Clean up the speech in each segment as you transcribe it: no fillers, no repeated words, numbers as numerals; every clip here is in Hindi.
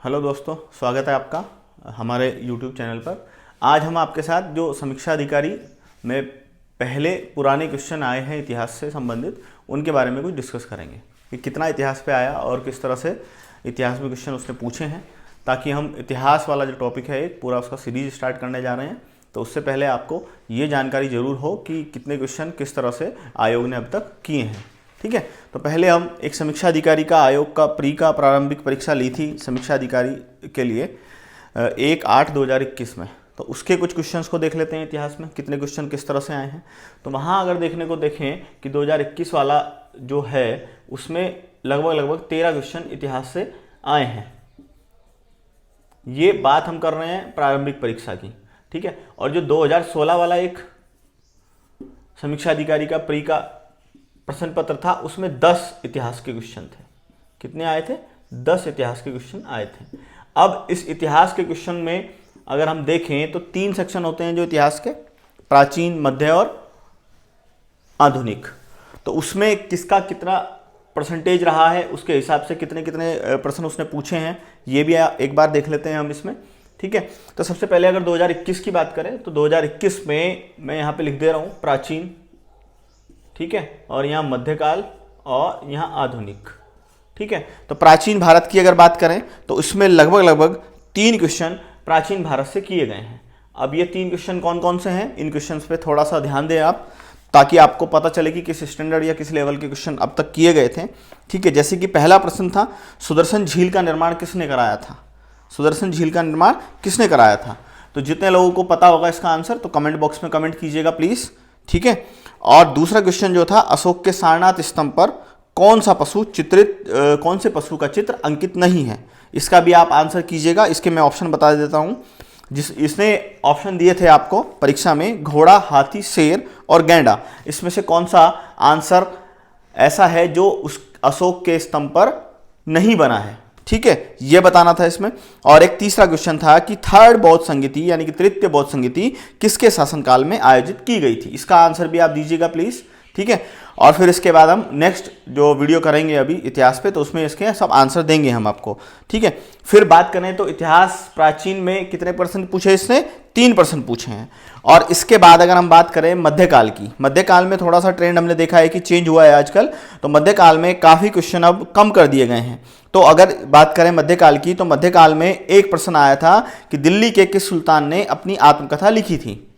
हेलो दोस्तों, स्वागत है आपका हमारे YouTube चैनल पर। आज हम आपके साथ जो समीक्षा अधिकारी में पहले पुराने क्वेश्चन आए हैं इतिहास से संबंधित, उनके बारे में कुछ डिस्कस करेंगे कि कितना इतिहास पे आया और किस तरह से इतिहास में क्वेश्चन उसने पूछे हैं, ताकि हम इतिहास वाला जो टॉपिक है एक पूरा उसका सीरीज स्टार्ट करने जा रहे हैं। तो उससे पहले आपको ये जानकारी जरूर हो कि कितने क्वेश्चन किस तरह से आयोग ने अब तक किए हैं। ठीक है, तो पहले हम एक समीक्षा अधिकारी का आयोग का प्री का प्रारंभिक परीक्षा ली थी समीक्षा अधिकारी के लिए 1/8/2021 में। तो उसके कुछ क्वेश्चंस को देख लेते हैं, इतिहास में कितने क्वेश्चन किस तरह से आए हैं। तो वहाँ अगर देखने को देखें कि 2021 वाला जो है उसमें लगभग 13 क्वेश्चन इतिहास से आए हैं। ये बात हम कर रहे हैं प्रारंभिक परीक्षा की, ठीक है। और जो 2016 वाला एक समीक्षा अधिकारी का प्री का प्रश्न पत्र था, उसमें 10 इतिहास के क्वेश्चन थे। कितने आए थे? 10 इतिहास के क्वेश्चन आए थे। अब इस इतिहास के क्वेश्चन में अगर हम देखें तो 3 सेक्शन होते हैं जो इतिहास के, प्राचीन, मध्य और आधुनिक। तो उसमें किसका कितना परसेंटेज रहा है, उसके हिसाब से कितने कितने प्रश्न उसने पूछे हैं, ये भी एक बार देख लेते हैं हम इसमें। ठीक है, तो सबसे पहले अगर 2021 की बात करें तो 2021 में मैं यहाँ पे लिख दे रहा हूँ प्राचीन, ठीक है, और यहाँ मध्यकाल और यहाँ आधुनिक। ठीक है, तो प्राचीन भारत की अगर बात करें तो इसमें लगभग 3 क्वेश्चन प्राचीन भारत से किए गए हैं। अब ये 3 क्वेश्चन कौन कौन से हैं, इन क्वेश्चंस पे थोड़ा सा ध्यान दें आप, ताकि आपको पता चले कि किस स्टैंडर्ड या किस लेवल के क्वेश्चन अब तक किए गए थे। ठीक है, जैसे कि पहला प्रश्न था, सुदर्शन झील का निर्माण किसने कराया था? सुदर्शन झील का निर्माण किसने कराया था? तो जितने लोगों को पता होगा इसका आंसर तो कमेंट बॉक्स में कमेंट कीजिएगा प्लीज। ठीक है, और दूसरा क्वेश्चन जो था, अशोक के सारनाथ स्तंभ पर कौन से पशु का चित्र अंकित नहीं है? इसका भी आप आंसर कीजिएगा। इसके मैं ऑप्शन बता देता हूं। इसने ऑप्शन दिए थे आपको परीक्षा में, घोड़ा, हाथी, शेर और गैंडा। इसमें से कौन सा आंसर ऐसा है जो उस अशोक के स्तंभ पर नहीं बना है? ठीक है, यह बताना था इसमें। और एक तीसरा क्वेश्चन था कि थर्ड बौद्ध संगीति यानी कि तृतीय बौद्ध संगीति किसके शासनकाल में आयोजित की गई थी? इसका आंसर भी आप दीजिएगा प्लीज। ठीक है, और फिर इसके बाद हम नेक्स्ट जो वीडियो करेंगे अभी इतिहास पे, तो उसमें इसके सब आंसर देंगे हम आपको। ठीक है, फिर बात करें तो इतिहास प्राचीन में कितने प्रश्न पूछे इसने? 3 प्रश्न पूछे हैं। और इसके बाद अगर हम बात करें मध्यकाल की, मध्यकाल में थोड़ा सा ट्रेंड हमने देखा है कि चेंज हुआ है आजकल। तो मध्यकाल में काफ़ी क्वेश्चन अब कम कर दिए गए हैं। तो अगर बात करें मध्यकाल की, तो मध्यकाल में एक प्रश्न आया था कि दिल्ली के किस सुल्तान ने अपनी आत्मकथा लिखी थी?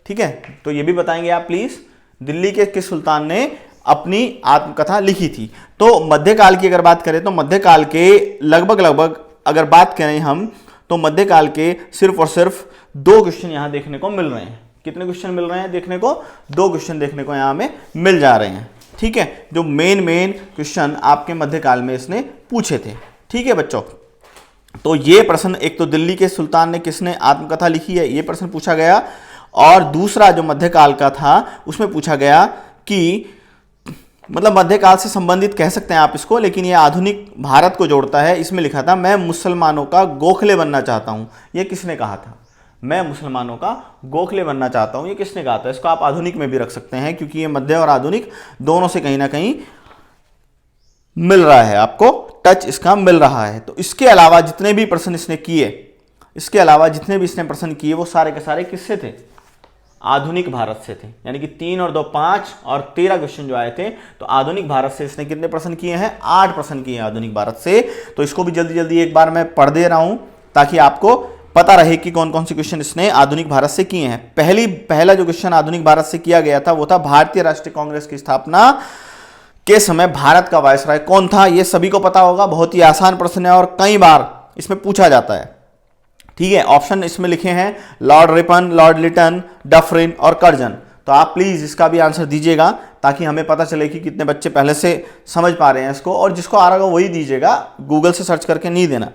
ठीक है, तो ये भी बताएंगे आप प्लीज, दिल्ली के किस सुल्तान ने अपनी आत्मकथा लिखी थी? तो मध्यकाल की अगर बात करें तो मध्यकाल के लगभग अगर बात करें हम तो मध्यकाल के सिर्फ और सिर्फ 2 क्वेश्चन यहां देखने को मिल रहे हैं। कितने क्वेश्चन मिल रहे हैं देखने को? 2 क्वेश्चन देखने को यहां में मिल जा रहे हैं। ठीक है, जो मेन क्वेश्चन आपके मध्यकाल में इसने पूछे थे। ठीक है बच्चों, तो ये प्रश्न, एक तो दिल्ली के सुल्तान ने किसने आत्मकथा लिखी है, ये प्रश्न पूछा गया। और दूसरा जो मध्यकाल का था उसमें पूछा गया कि मतलब मध्यकाल से संबंधित कह सकते हैं आप इसको, लेकिन ये आधुनिक भारत को जोड़ता है। इसमें लिखा था, मैं मुसलमानों का गोखले बनना चाहता हूं। ये किसने कहा था? मैं मुसलमानों का गोखले बनना चाहता हूं, ये किसने कहा था? इसको आप आधुनिक में भी रख सकते हैं, क्योंकि ये मध्य और आधुनिक दोनों से कहीं ना कहीं मिल रहा है, आपको टच इसका मिल रहा है। तो इसके अलावा जितने भी प्रश्न इसने किए, वो सारे के सारे किससे थे? आधुनिक भारत से थे। यानी कि 3 और 2 5 और 13 क्वेश्चन जो आए थे, तो आधुनिक भारत से इसने कितने प्रश्न किए हैं? 8 प्रश्न किए हैं आधुनिक भारत से। तो इसको भी जल्दी एक बार मैं पढ़ दे रहा हूं, ताकि आपको पता रहे कि कौन कौन से क्वेश्चन इसने आधुनिक भारत से किए हैं। पहला जो क्वेश्चन आधुनिक भारत से किया गया था वो था, भारतीय राष्ट्रीय कांग्रेस की स्थापना के समय भारत का वायसराय कौन था? ये सभी को पता होगा, बहुत ही आसान प्रश्न है और कई बार इसमें पूछा जाता है। ठीक है, ऑप्शन इसमें लिखे हैं, lord Ripon, lord Lytton, Dufferin और कर्जन। तो आप प्लीज इसका भी आंसर दीजिएगा, ताकि हमें पता चले कि कितने बच्चे पहले से समझ पा रहे हैं इसको। और जिसको आ रहा होगा वही दीजिएगा, गूगल से सर्च करके नहीं देना।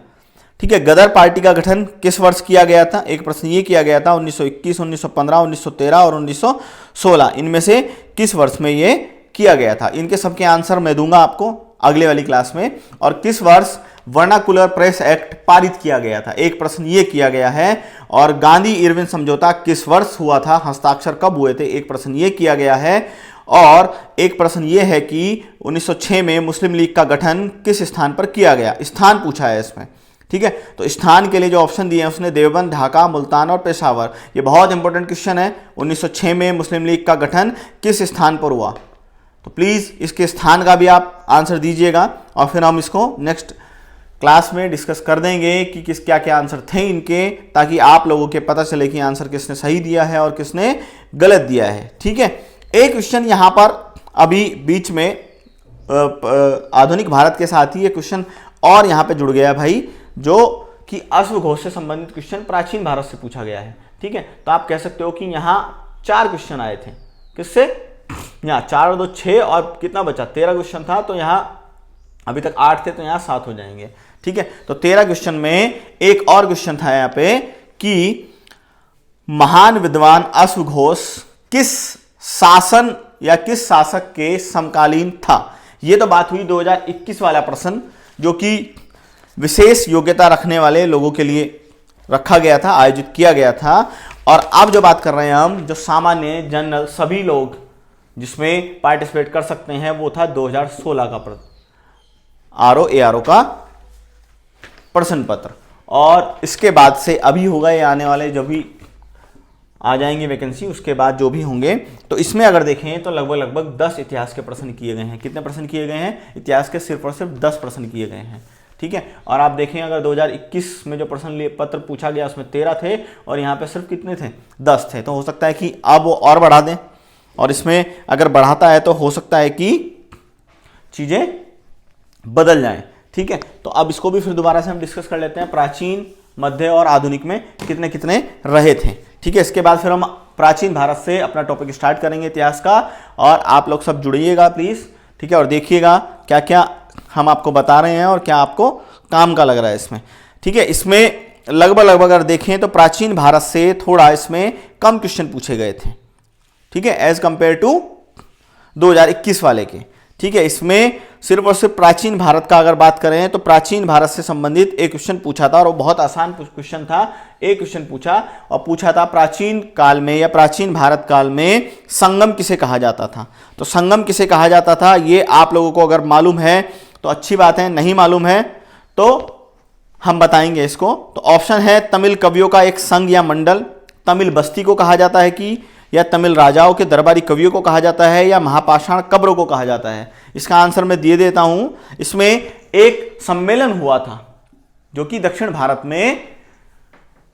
ठीक है, गदर पार्टी का गठन किस वर्ष किया गया था? एक प्रश्न ये किया गया था 1921, 1915, 1913 और 1916। इनमें से किस वर्ष में ये किया गया था? इनके सबके आंसर मैं दूंगा आपको अगले वाली क्लास में। और किस वर्ष वर्नाकुलर प्रेस एक्ट पारित किया गया था? एक प्रश्न ये किया गया है। और गांधी इरविन समझौता किस वर्ष हुआ था? हस्ताक्षर कब हुए थे? एक प्रश्न ये किया गया है। और एक प्रश्न ये है कि 1906 में मुस्लिम लीग का गठन किस स्थान पर किया गया? स्थान पूछा है इसमें। ठीक है। तो स्थान के लिए जो ऑप्शन दिए हैं उसने देवबंद, ढाका, मुल्तान और पेशावर। ये बहुत इंपॉर्टेंट क्वेश्चन है। 1906 में मुस्लिम लीग का गठन किस स्थान पर हुआ? तो प्लीज इसके स्थान का भी आप आंसर दीजिएगा और फिर हम इसको नेक्स्ट क्लास में डिस्कस कर देंगे कि किस क्या क्या आंसर थे इनके, ताकि आप लोगों के पता चले कि आंसर किसने सही दिया है और किसने गलत दिया है। ठीक है। एक क्वेश्चन यहाँ पर अभी बीच में आधुनिक भारत के साथ ही ये क्वेश्चन और यहाँ पे जुड़ गया भाई, जो कि अश्वघोष से संबंधित क्वेश्चन प्राचीन भारत से पूछा गया है। ठीक है। तो आप कह सकते हो कि यहाँ 4 क्वेश्चन आए थे। किससे? यहाँ 4 और 2 6 और कितना बचा? 13 क्वेश्चन था। तो यहाँ अभी तक 8 थे, तो यहाँ 7 हो जाएंगे। ठीक है। तो 13 क्वेश्चन में एक और क्वेश्चन था यहाँ पे कि महान विद्वान अश्वघोष किस शासन या किस शासक के समकालीन था? ये तो बात हुई 2021 वाला प्रश्न, जो कि विशेष योग्यता रखने वाले लोगों के लिए रखा गया था, आयोजित किया गया था। और अब जो बात कर रहे हैं हम, जो सामान्य जनरल सभी लोग जिसमें पार्टिसिपेट कर सकते हैं, वो था 2016 का आरओ का प्रश्न पत्र। और इसके बाद से अभी होगा ये आने वाले जो भी आ जाएंगे वैकेंसी, उसके बाद जो भी होंगे, तो इसमें अगर देखें तो लगभग 10 इतिहास के प्रश्न किए गए हैं। कितने प्रश्न किए गए हैं? इतिहास के सिर्फ और सिर्फ 10 प्रश्न किए गए हैं। ठीक है। और आप देखें अगर 2021 में जो प्रश्न पत्र पूछा गया उसमें 13 थे और यहाँ पे सिर्फ कितने थे? 10 थे। तो हो सकता है कि अब वो और बढ़ा दें, और इसमें अगर बढ़ाता है तो हो सकता है कि चीजें बदल जाएं। ठीक है। तो अब इसको भी फिर दोबारा से हम डिस्कस कर लेते हैं, प्राचीन, मध्य और आधुनिक में कितने कितने रहे थे। ठीक है। इसके बाद फिर हम प्राचीन भारत से अपना टॉपिक स्टार्ट करेंगे इतिहास का, और आप लोग सब जुड़िएगा प्लीज। ठीक है। और देखिएगा क्या क्या हम आपको बता रहे हैं और क्या आपको काम का लग रहा है इसमें। ठीक है। इसमें लगभग अगर देखें तो प्राचीन भारत से थोड़ा इसमें कम क्वेश्चन पूछे गए थे। ठीक है, एज कंपेयर टू 2021 वाले के। ठीक है। इसमें सिर्फ और सिर्फ प्राचीन भारत का अगर बात करें तो प्राचीन भारत से संबंधित एक क्वेश्चन पूछा था, और वो बहुत आसान क्वेश्चन था। एक क्वेश्चन पूछा था प्राचीन काल में या प्राचीन भारत काल में संगम किसे कहा जाता था। तो संगम किसे कहा जाता था ये आप लोगों को अगर मालूम है तो अच्छी बात है, नहीं मालूम है तो हम बताएंगे इसको। तो ऑप्शन है तमिल कवियों का एक संघ या मंडल, तमिल बस्ती को कहा जाता है कि, या तमिल राजाओं के दरबारी कवियों को कहा जाता है, या महापाषाण कब्रों को कहा जाता है। इसका आंसर मैं दे देता हूं। इसमें एक सम्मेलन हुआ था जो कि दक्षिण भारत में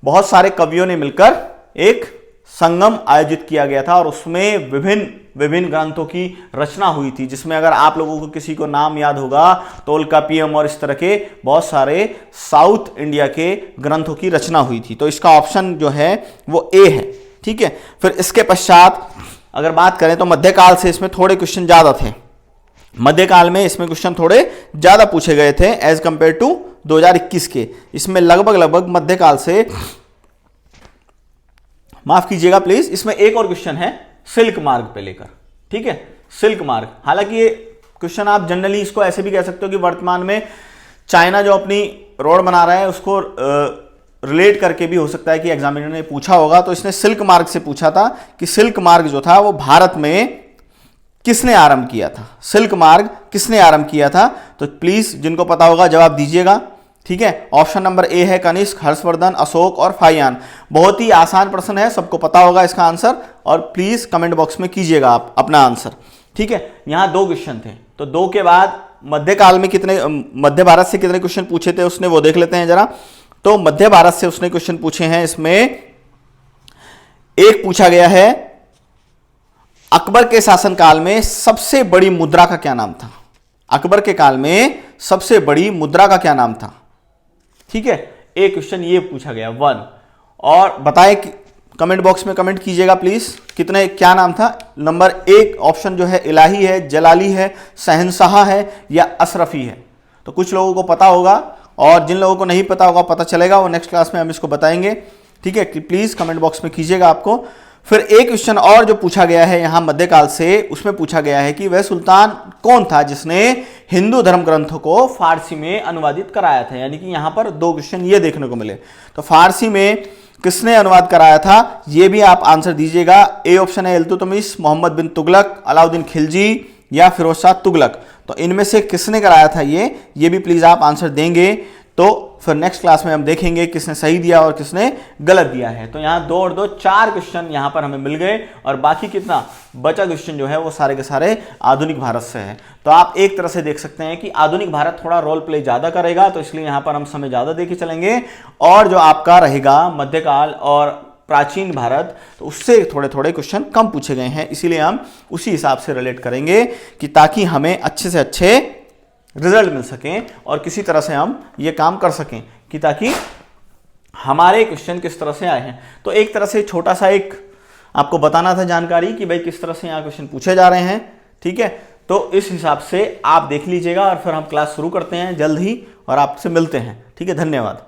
बहुत सारे कवियों ने मिलकर एक संगम आयोजित किया गया था, और उसमें विभिन्न ग्रंथों की रचना हुई थी, जिसमें अगर आप लोगों को किसी को नाम याद होगा तो तोल्कापियम और इस तरह के बहुत सारे साउथ इंडिया के ग्रंथों की रचना हुई थी। तो इसका ऑप्शन जो है वो ए है। ठीक है। फिर इसके पश्चात अगर बात करें तो मध्यकाल से इसमें थोड़े क्वेश्चन ज्यादा थे। मध्यकाल में इसमें क्वेश्चन थोड़े ज्यादा पूछे गए थे एज कंपेयर टू 2021 के। इसमें लगभग मध्यकाल से, माफ कीजिएगा प्लीज, इसमें एक और क्वेश्चन है सिल्क मार्ग पे लेकर। ठीक है, सिल्क मार्ग। हालांकि ये क्वेश्चन आप जनरली इसको ऐसे भी कह सकते हो कि वर्तमान में चाइना जो अपनी रोड बना रहा है उसको रिलेट करके भी हो सकता है कि एग्जामिनर ने पूछा होगा। तो इसने सिल्क मार्ग से पूछा था कि सिल्क मार्ग जो था वो भारत में किसने आरंभ किया था, सिल्क मार्ग किसने आरंभ किया था। तो प्लीज जिनको पता होगा जवाब दीजिएगा। ठीक है। ऑप्शन नंबर ए है कनिष्क, हर्षवर्धन, अशोक और फाहियान। बहुत ही आसान प्रश्न है, सबको पता होगा इसका आंसर, और प्लीज कमेंट बॉक्स में कीजिएगा आप अपना आंसर। ठीक है। यहां 2 क्वेश्चन थे, तो 2 के बाद मध्यकाल में कितने, मध्य भारत से कितने क्वेश्चन पूछे थे उसने, वो देख लेते हैं जरा। तो मध्य भारत से उसने क्वेश्चन पूछे हैं। इसमें एक पूछा गया है अकबर के शासनकाल में सबसे बड़ी मुद्रा का क्या नाम था। अकबर के काल में सबसे बड़ी मुद्रा का क्या नाम था। ठीक है, एक क्वेश्चन ये पूछा गया 1। और बताएं कमेंट बॉक्स में कमेंट कीजिएगा प्लीज, कितने क्या नाम था। नंबर 1 ऑप्शन जो है इलाही है, जलाली है, शहंशाह है या अशरफी है। तो कुछ लोगों को पता होगा, और जिन लोगों को नहीं पता होगा पता चलेगा, वो नेक्स्ट क्लास में हम इसको बताएंगे। ठीक है, प्लीज कमेंट बॉक्स में कीजिएगा आपको। फिर एक क्वेश्चन और जो पूछा गया है यहां मध्यकाल से, उसमें पूछा गया है कि वह सुल्तान कौन था जिसने हिंदू धर्म ग्रंथों को फारसी में अनुवादित कराया था। यानी कि यहां पर 2 क्वेश्चन ये देखने को मिले। तो फारसी में किसने अनुवाद कराया था, ये भी आप आंसर दीजिएगा। ए ऑप्शन है इल्तुतमिश, मोहम्मद बिन तुगलक, अलाउद्दीन खिलजी या फिरोज शाह तुगलक। तो इनमें से किसने कराया था ये भी प्लीज आप आंसर देंगे। तो फिर नेक्स्ट क्लास में हम देखेंगे किसने सही दिया और किसने गलत दिया है। तो यहाँ 2 और 2 4 क्वेश्चन यहाँ पर हमें मिल गए और बाकी कितना बचा क्वेश्चन जो है वो सारे के सारे आधुनिक भारत से है। तो आप एक तरह से देख सकते हैं कि आधुनिक भारत थोड़ा रोल प्ले ज़्यादा करेगा, तो इसलिए यहाँ पर हम समय ज़्यादा देके चलेंगे, और जो आपका रहेगा मध्यकाल और प्राचीन भारत तो उससे थोड़े थोड़े क्वेश्चन कम पूछे गए हैं, इसीलिए हम उसी हिसाब से रिलेट करेंगे कि ताकि हमें अच्छे से अच्छे रिजल्ट मिल सकें और किसी तरह से हम ये काम कर सकें कि ताकि हमारे क्वेश्चन किस तरह से आए हैं। तो एक तरह से छोटा सा एक आपको बताना था जानकारी कि भाई किस तरह से यहाँ क्वेश्चन पूछे जा रहे हैं, ठीक है। तो इस हिसाब से आप देख लीजिएगा और फिर हम क्लास शुरू करते हैं जल्द ही और आपसे मिलते हैं, ठीक है। धन्यवाद।